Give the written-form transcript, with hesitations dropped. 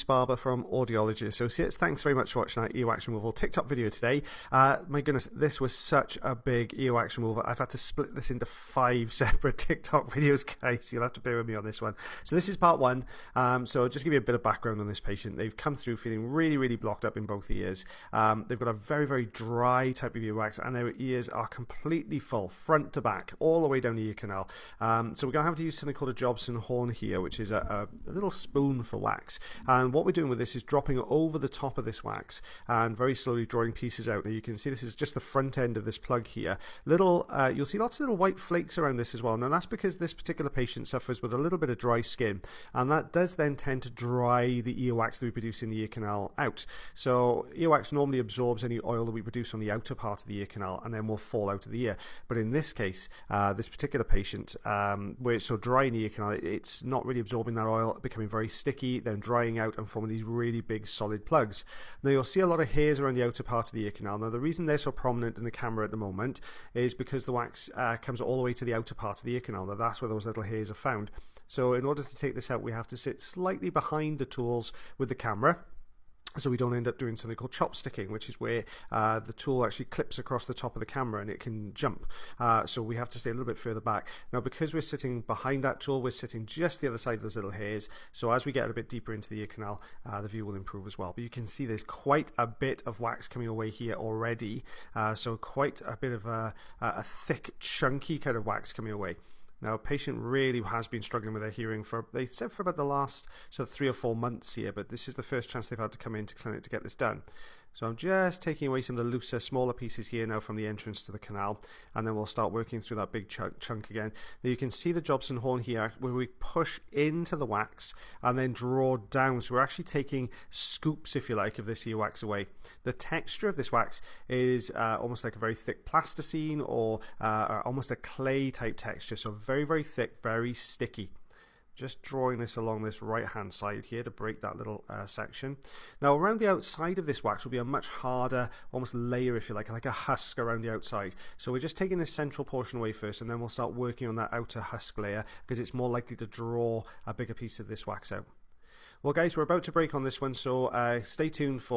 Barber from Audiology Associates. Thanks very much for watching our earwax removal TikTok video today. My goodness, this was such a big earwax removal. I've had to split this into 5 separate TikTok videos, guys. You'll have to bear with me on this one. So this is part 1. So just give you a bit of background on this patient. They've come through feeling really blocked up in both ears. They've got a very dry type of earwax, and their ears are completely full, front to back, all the way down the ear canal. So we're going to have to use something called a Jobson horn here, which is a little spoon for wax. And what we're doing with this is dropping over the top of this wax and very slowly drawing pieces out. Now you can see this is just the front end of this plug here. You'll see lots of little white flakes around this as well. Now that's because this particular patient suffers with a little bit of dry skin, and that does then tend to dry the earwax that we produce in the ear canal out. So earwax normally absorbs any oil that we produce on the outer part of the ear canal and then will fall out of the ear. But in this case, this particular patient, where it's so dry in the ear canal, it's not really absorbing that oil, becoming very sticky, then drying out and forming these really big solid plugs. Now you'll see a lot of hairs around the outer part of the ear canal. Now the reason they're so prominent in the camera at the moment is because the wax comes all the way to the outer part of the ear canal. Now that's where those little hairs are found. So in order to take this out, we have to sit slightly behind the tools with the camera, so we don't end up doing something called chopsticking, which is where the tool actually clips across the top of the camera and it can jump. So we have to stay a little bit further back. Now because we're sitting behind that tool, we're sitting just the other side of those little hairs, so as we get a bit deeper into the ear canal, the view will improve as well. But you can see there's quite a bit of wax coming away here already, so quite a bit of a thick, chunky kind of wax coming away. Now, a patient really has been struggling with their hearing they said for about the last sort of 3 or 4 months here, but this is the first chance they've had to come into clinic to get this done. So I'm just taking away some of the looser, smaller pieces here now from the entrance to the canal, and then we'll start working through that big chunk again. Now you can see the Jobson horn here where we push into the wax and then draw down. So we're actually taking scoops, if you like, of this earwax away. The texture of this wax is almost like a very thick plasticine or almost a clay type texture. So very thick, very sticky. Just drawing this along this right hand side here to break that little section. Now around the outside of this wax will be a much harder, almost layer, if you like a husk around the outside. So we're just taking this central portion away first, and then we'll start working on that outer husk layer because it's more likely to draw a bigger piece of this wax out. Well guys, we're about to break on this one, so stay tuned for